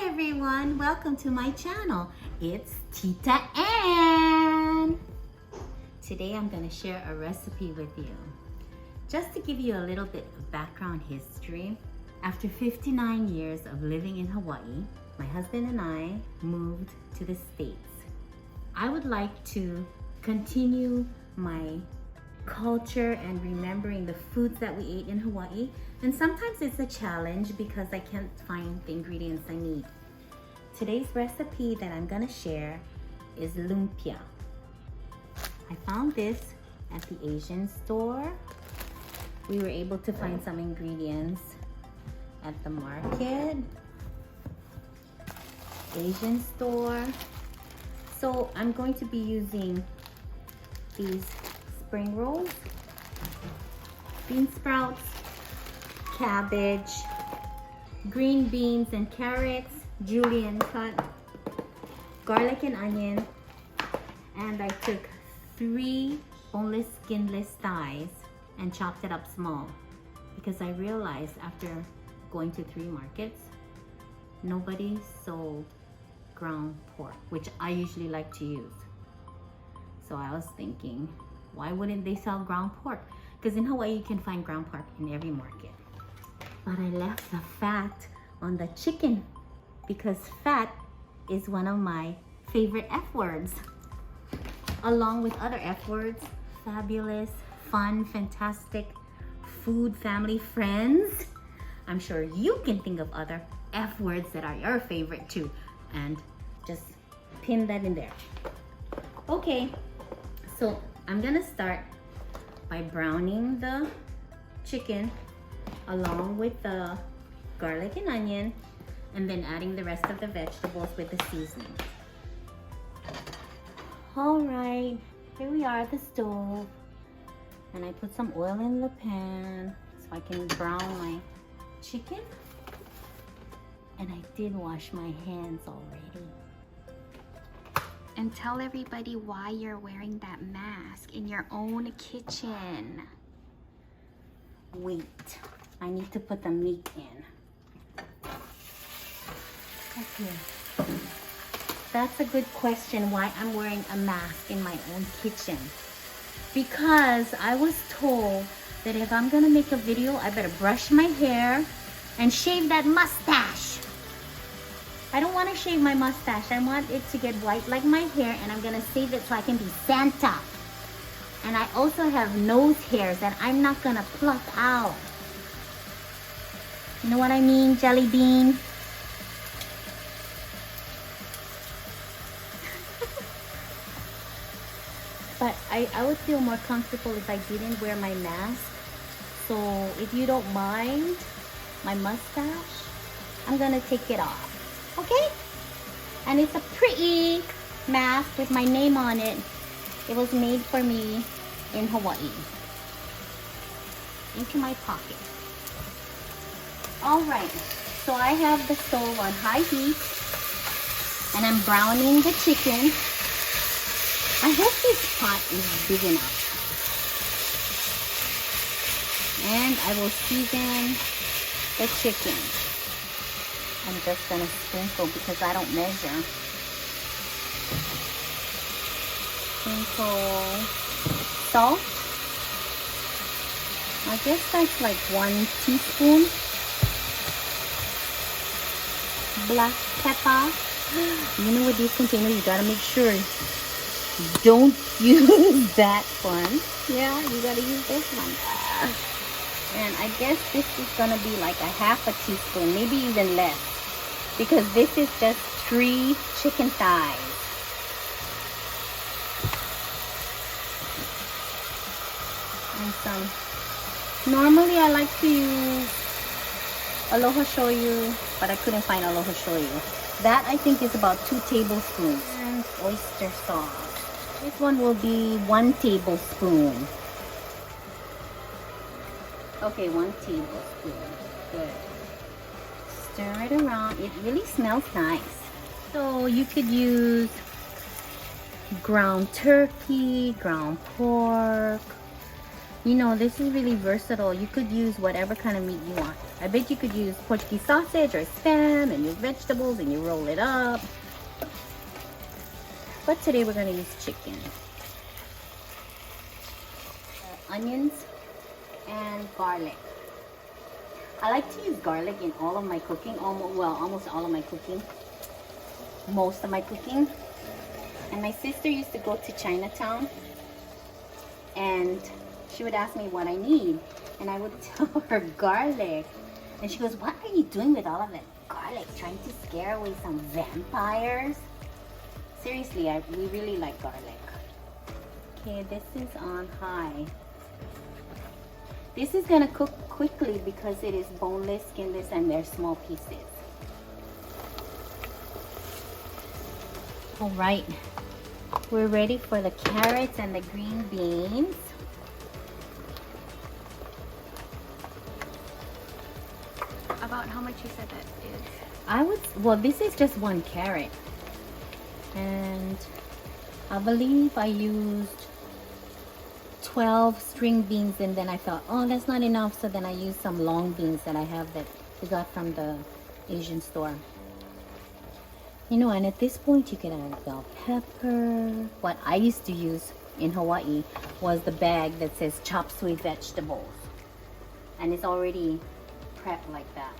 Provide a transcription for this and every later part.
everyone, welcome to my channel. It's Tita Ann. Today I'm going to share a recipe with you. Just to give you a little bit of background history, after 59 years of living in Hawaii, my husband and I moved to the States. I would like to continue my culture and remembering the foods that we ate in Hawaii, and sometimes it's a challenge because I can't find the ingredients I need. Today's recipe that I'm gonna share is lumpia. I found this at the Asian store. We were able to find some ingredients at the market, Asian store. So I'm going to be using these spring rolls, bean sprouts, cabbage, green beans and carrots, julienne cut, garlic and onion, and I took 3 boneless, skinless thighs and chopped it up small because I realized after going to 3 markets, nobody sold ground pork, which I usually like to use. So I was thinking, why wouldn't they sell ground pork? Because in Hawaii you can find ground pork in every market. But I left the fat on the chicken because fat is one of my favorite F words. Along with other F words, fabulous, fun, fantastic, food, family, friends. I'm sure you can think of other F words that are your favorite too. And just pin that in there. Okay, so I'm gonna start by browning the chicken along with the garlic and onion, and then adding the rest of the vegetables with the seasoning. All right, here we are at the stove, and I put some oil in the pan so I can brown my chicken. And I did wash my hands already. And tell everybody why you're wearing that mask in your own kitchen. Wait, I need to put the meat in. Okay. That's a good question, why I'm wearing a mask in my own kitchen. Because I was told that if I'm gonna make a video, I better brush my hair and shave that mustache. I don't want to shave my mustache. I want it to get white like my hair, and I'm gonna save it so I can be Santa. And I also have nose hairs that I'm not gonna pluck out. You know what I mean, Jelly Bean? But I would feel more comfortable if I didn't wear my mask. So if you don't mind my mustache, I'm gonna take it off. Okay? And it's a pretty mask with my name on it. It was made for me in Hawaii. Into my pocket. Alright, so I have the stove on high heat and I'm browning the chicken. I hope this pot is big enough. And I will season the chicken. I'm just gonna sprinkle because I don't measure. Sprinkle salt. I guess that's like 1 teaspoon. Black pepper. You know, with these containers, you gotta make sure you don't use that one. Yeah, you gotta use this one. And I guess this is gonna be like a half a teaspoon, maybe even less. Because this is just 3 chicken thighs. And some. Normally I like to use aloha shoyu, but I couldn't find aloha shoyu. That I think is about 2 tablespoons. And oyster sauce. This one will be 1 tablespoon. Okay, 1 tablespoon. Good. Stir it around. It really smells nice. So you could use ground turkey, ground pork. You know, this is really versatile. You could use whatever kind of meat you want. I bet you could use Portuguese sausage or spam and your vegetables and you roll it up. But today we're gonna use chicken. Onions and garlic. I like to use garlic in all of my cooking, almost all of my cooking, most of my cooking. And my sister used to go to Chinatown and she would ask me what I need and I would tell her garlic. And she goes, what are you doing with all of that garlic? Trying to scare away some vampires? Seriously, we really like garlic. Okay, this is on high. This is gonna cook quickly because it is boneless, skinless, and they're small pieces. All right, we're ready for the carrots and the green beans. About how much you said that is? Well, this is just 1 carrot. And I believe I used 12 string beans and then I thought, oh, that's not enough. So then I used some long beans that I have that we got from the Asian store. You know, and at this point you can add bell pepper. What I used to use in Hawaii was the bag that says chop suey vegetables. And it's already prepped like that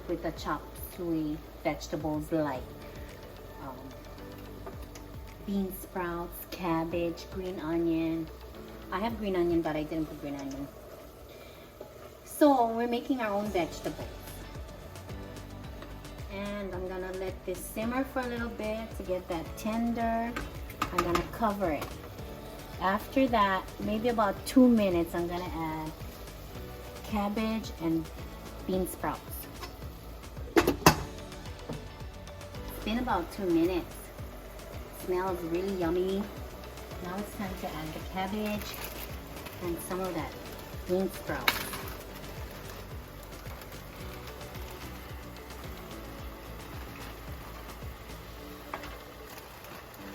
with the chop suey vegetables like bean sprouts, cabbage, green onion. I have green onion, but I didn't put green onion. So we're making our own vegetables. And I'm gonna let this simmer for a little bit to get that tender. I'm gonna cover it. After that, maybe about 2 minutes, I'm gonna add cabbage and bean sprouts. It's been about 2 minutes. Smells really yummy. Now it's time to add the cabbage and some of that bean sprout.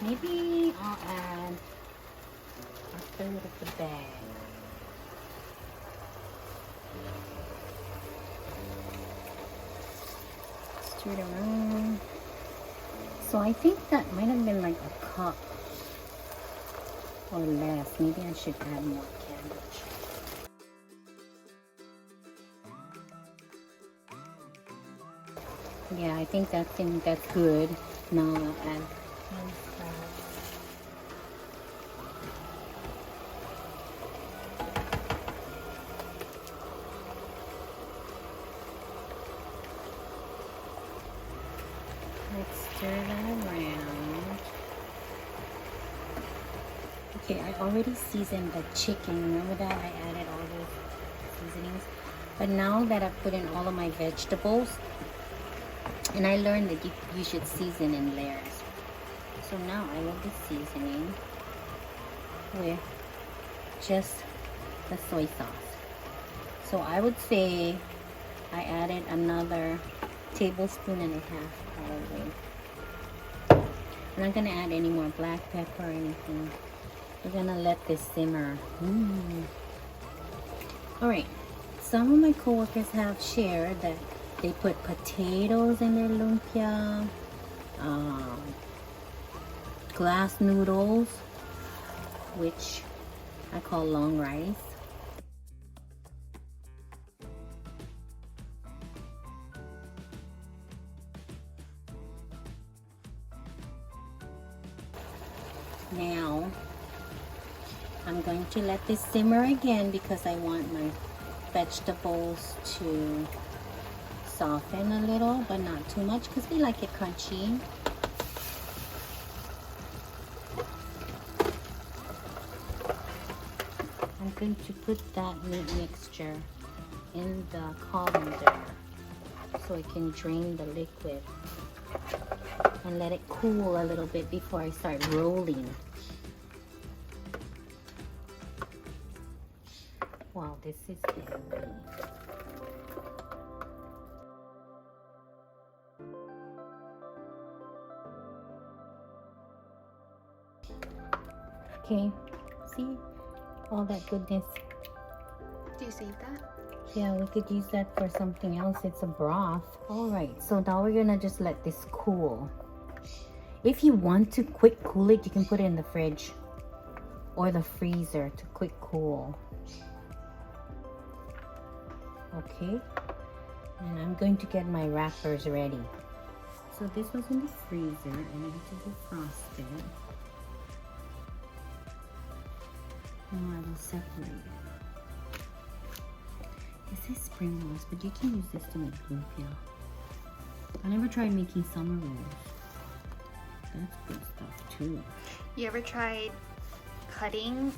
Maybe I'll add a third of the bag. Stir it around. So I think that might have been like a cup or less. Maybe I should add more cabbage. Yeah, I think that's good. Now I'll add bean sprouts. Let's stir that around. Okay, I already seasoned the chicken. Remember that? I added all those seasonings. But now that I've put in all of my vegetables, and I learned that you should season in layers. So now I will be seasoning with just the soy sauce. So I would say I added another tablespoon and a half probably. I'm not gonna add any more black pepper or anything. We're gonna let this simmer. All right, some of my coworkers have shared that they put potatoes in their lumpia, glass noodles, which I call long rice. Now, I'm going to let this simmer again because I want my vegetables to soften a little, but not too much because we like it crunchy. I'm going to put that meat mixture in the colander so it can drain the liquid and let it cool a little bit before I start rolling. Wow, this is heavy. Okay, see all that goodness. Do you save that? Yeah, we could use that for something else. It's a broth. All right, so now we're gonna just let this cool. If you want to quick cool it, you can put it in the fridge or the freezer to quick cool. Okay, and I'm going to get my wrappers ready. So this was in the freezer and it is defrosted. Now I will separate it. It says spring rolls, but you can use this to make lumpia. I never tried making summer rolls. That's good stuff too. You ever tried cutting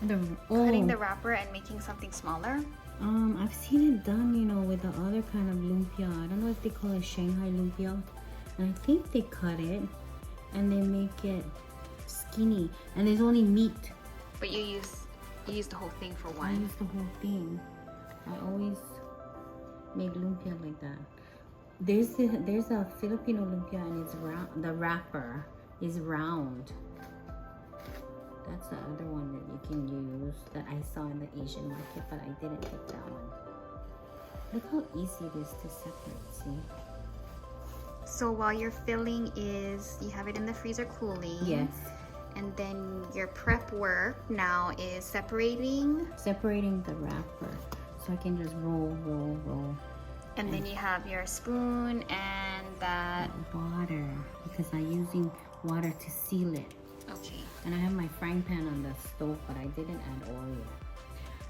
The wrapper and making something smaller? I've seen it done, you know, with the other kind of lumpia. I don't know if they call it Shanghai lumpia. And I think they cut it and they make it skinny. And there's only meat. But you use the whole thing for one. I use the whole thing. I always make lumpia like that. There's a Filipino lumpia and it's round. The wrapper is round. That's the other one that you can use that I saw in the Asian market, but I didn't take that one. Look how easy it is to separate, see? So while your filling is, you have it in the freezer cooling. Yes. And then your prep work now is separating. Separating the wrapper. So I can just roll. And then you have your spoon and that. Water, because I'm using water to seal it. Okay. And I have my frying pan on the stove, but I didn't add oil yet.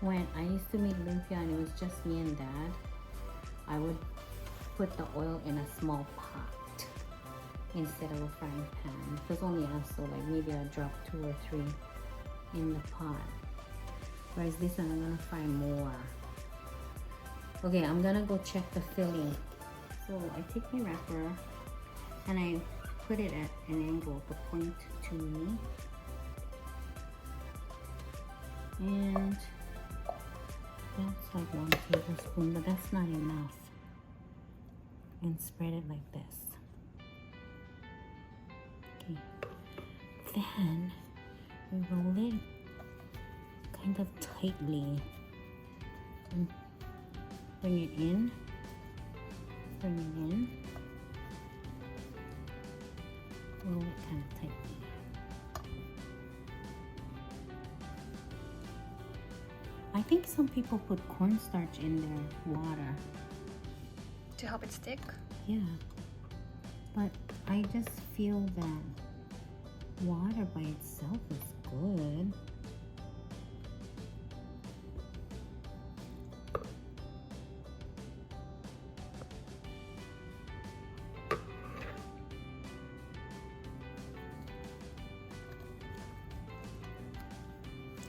When I used to make lumpia and it was just me and Dad, I would put the oil in a small pot instead of a frying pan. It was only us, so like maybe I drop 2 or 3 in the pot. Whereas this one, I'm gonna fry more. Okay, I'm gonna go check the filling. So I take my wrapper and I put it at an angle to point to me. And that's like 1 tablespoon, but that's not enough. And spread it like this. Okay. Then we roll it kind of tightly and bring it in. Roll it kind of tightly. I think some people put cornstarch in their water. To help it stick? Yeah. But I just feel that water by itself is good.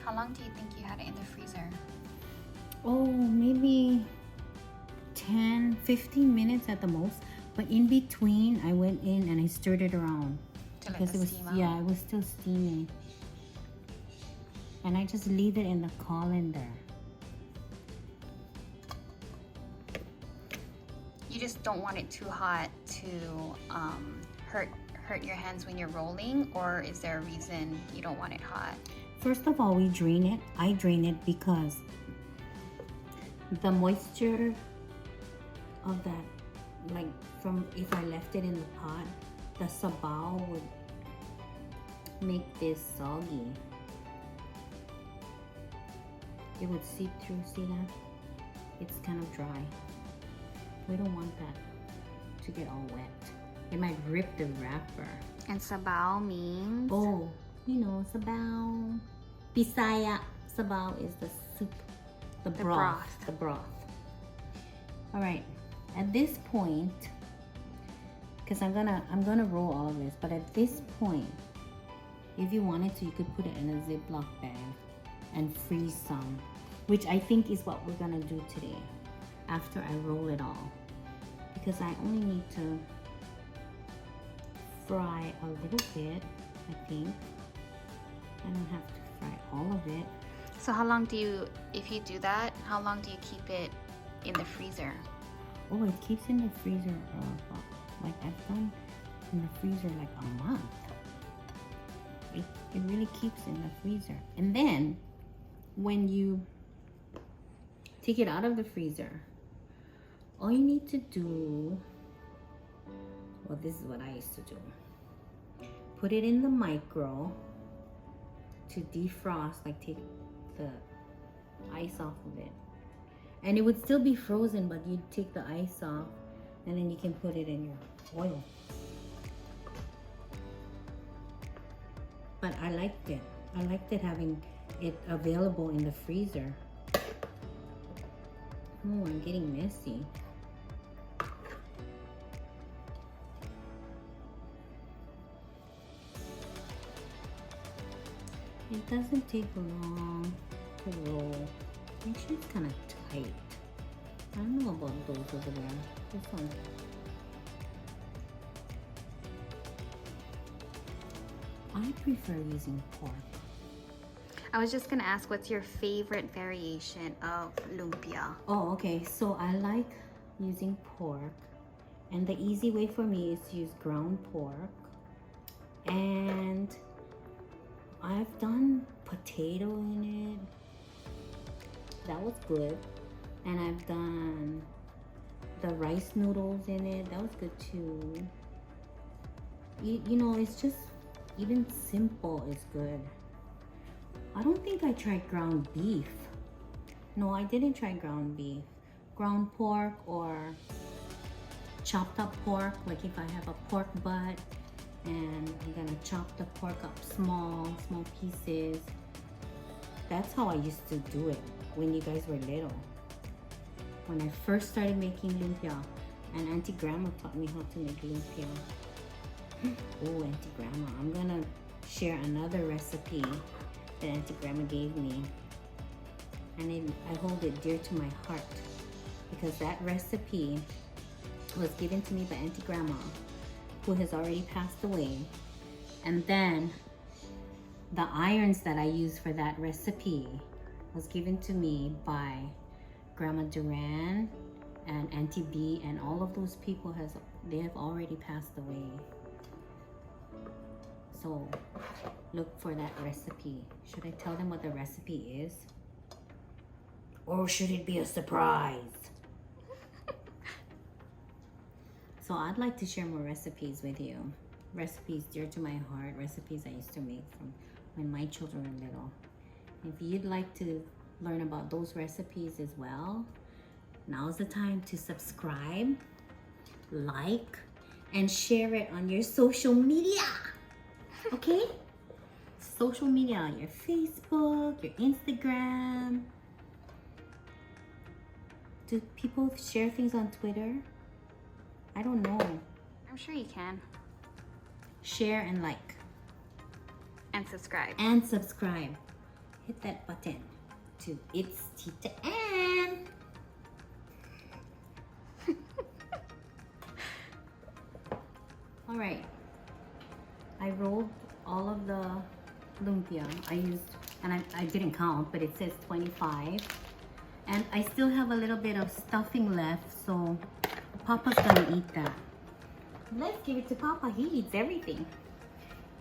How long do you think you had it in the freezer? Oh, maybe 10, 15 minutes at the most. But in between, I went in and I stirred it around. To let Because the it was, steam out? yeah, it was still steaming. And I just leave it in the colander. You just don't want it too hot to hurt your hands when you're rolling, or is there a reason you don't want it hot? First of all, we drain it. I drain it because the moisture of that, like from if I left it in the pot, the sabaw would make this soggy. It would seep through, see that? It's kind of dry. We don't want that to get all wet. It might rip the wrapper. And sabaw means? Oh, you know, sabaw. Bisaya. Sabaw is the soup, the broth. The broth. All right. At this point, because I'm gonna roll all of this, but at this point, if you wanted to, you could put it in a Ziploc bag and freeze some, which I think is what we're gonna do today after I roll it all, because I only need to fry a little bit. I think I don't have to fry all of it. So how long do you, if you do that, how long do you keep it in the freezer? Oh, it keeps in the freezer, like I've done in the freezer like a month. It really keeps in the freezer. And then when you take it out of the freezer. All you need to do, well, this is what I used to do. Put it in the micro to defrost, like take the ice off of it. And it would still be frozen, but you'd take the ice off and then you can put it in your oil. But I liked it. I liked it having it available in the freezer. Oh, I'm getting messy. It doesn't take long to roll. Actually, it's kind of tight. I don't know about those over there. This one. I prefer using pork. I was just gonna ask, what's your favorite variation of lumpia? Oh, okay. So I like using pork. And the easy way for me is to use ground pork. And I've done potato in it. That was good. And I've done the rice noodles in it. That was good too. You know, it's just even simple is good. I don't think I tried ground beef. No, I didn't try ground beef. Ground pork or chopped up pork, like if I have a pork butt and I'm gonna chop the pork up small pieces. That's how I used to do it when you guys were little. When I first started making lumpia, and Auntie Grandma taught me how to make lumpia. Oh, Auntie Grandma, I'm gonna share another recipe that Auntie Grandma gave me. And I hold it dear to my heart because that recipe was given to me by Auntie Grandma, who has already passed away. And then the irons that I use for that recipe was given to me by Grandma Duran and Auntie B, and all of those people they have already passed away. So look for that recipe. Should I tell them what the recipe is? Or should it be a surprise? So I'd like to share more recipes with you. Recipes dear to my heart, recipes I used to make from when my children were little. If you'd like to learn about those recipes as well, now's the time to subscribe, like, and share it on your social media. Okay? Social media, your Facebook, your Instagram. Do people share things on Twitter? I don't know. I'm sure you can. Share and like. And subscribe. And subscribe. Hit that button to It's Tita Ann. All right. I rolled all of the lumpia. I used, and I didn't count, but it says 25. And I still have a little bit of stuffing left, so Papa's gonna eat that. Let's give it to Papa. He eats everything.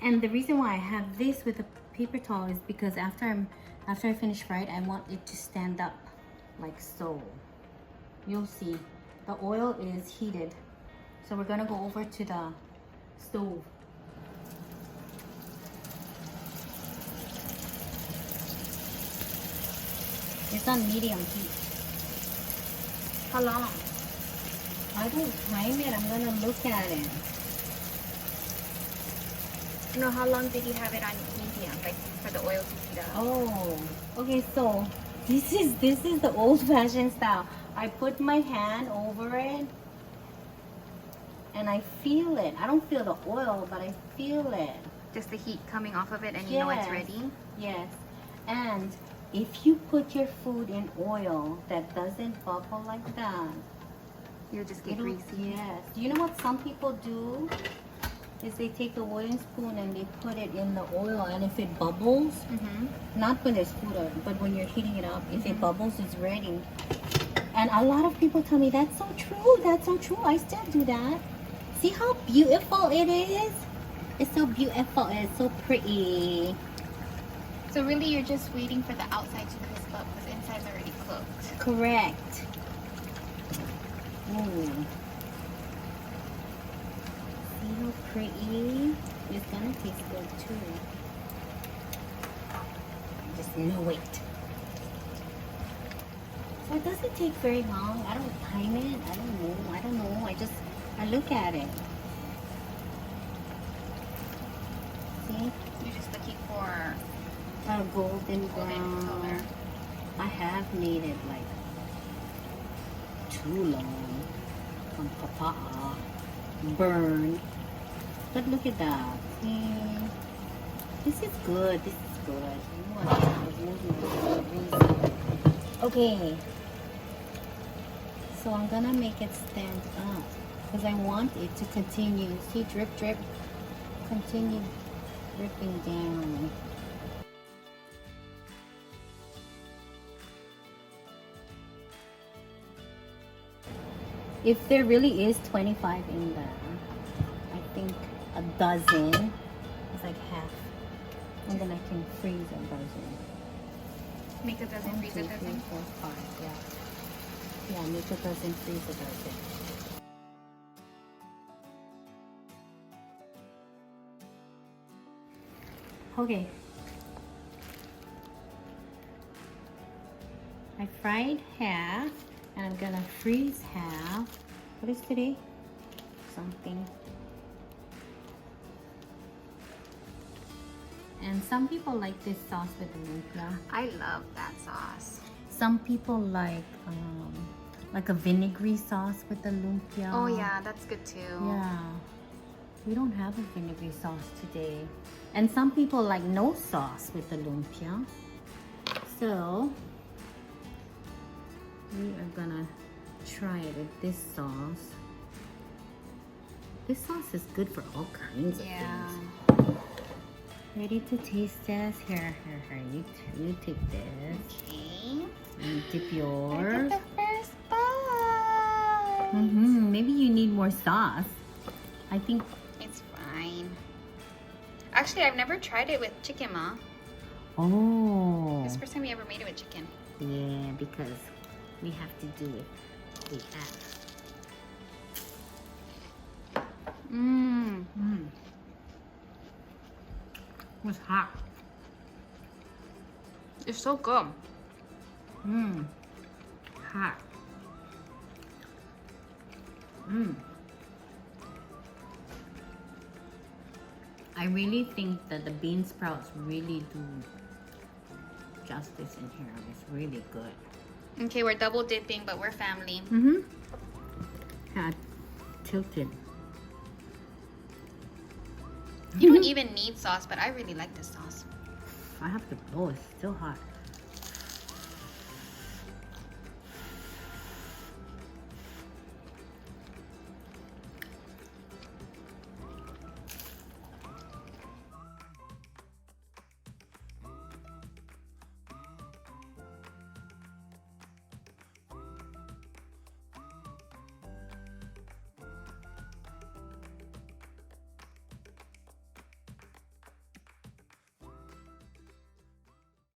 And the reason why I have this with a paper towel is because after I finish fried, I want it to stand up like so. You'll see. The oil is heated. So we're gonna go over to the stove. It's on medium heat. How long? I don't time it. I'm gonna look at it. No, how long did you have it on medium, like for the oil to heat up? Oh, okay. So this is the old-fashioned style. I put my hand over it, and I feel it. I don't feel the oil, but I feel it. Just the heat coming off of it, and you know it's ready. Yes, and if you put your food in oil that doesn't bubble like that, you'll just get greasy. Yes. Do you know what some people do? Is they take the wooden spoon and they put it in the oil, and if it bubbles, not when there's food on, but when you're heating it up, if it bubbles, it's ready. And a lot of people tell me, that's so true, that's so true. I still do that. See how beautiful it is? It's so beautiful, it's so pretty. So really, you're just waiting for the outside to crisp up because inside's already cooked. Correct. Ooh. See how pretty? It's gonna taste good too. Just no wait. So it doesn't take very long. I don't time it. I don't know. I look at it. See? You're just looking for A golden brown color. I have made it like too long from Papa. Burn. But look at that. See? This is good. This is good. Okay. So I'm gonna make it stand up because I want it to continue. See, drip, drip. Continue dripping down. If there really is 25 in there, I think a dozen is like half. And then I can freeze a dozen. Make a dozen, freeze a 1, 2, 3, dozen. 4, 5, yeah. Yeah, make a dozen, freeze a dozen. Okay. I fried half and I'm gonna freeze half. What is today? Something. And some people like this sauce with lumpia. I love that sauce. Some people like a vinegary sauce with the lumpia. Oh yeah, that's good too. Yeah. We don't have a vinegary sauce today. And some people like no sauce with the lumpia. So we are gonna try it with this sauce. This sauce is good for all kinds of things. Ready to taste this? Here, you take this. Okay. And dip I yours. got the first bite. Maybe you need more sauce. I think. It's fine. Actually, I've never tried it with chicken, Ma. Oh. This is the first time we ever made it with chicken. Yeah, because we have to do it. We have. It was hot. It's so good. Hot. I really think that the bean sprouts really do justice in here. It's really good. Okay, we're double dipping, but we're family. Yeah, tilted. You don't even need sauce, but I really like this sauce. I have to blow. It's still hot.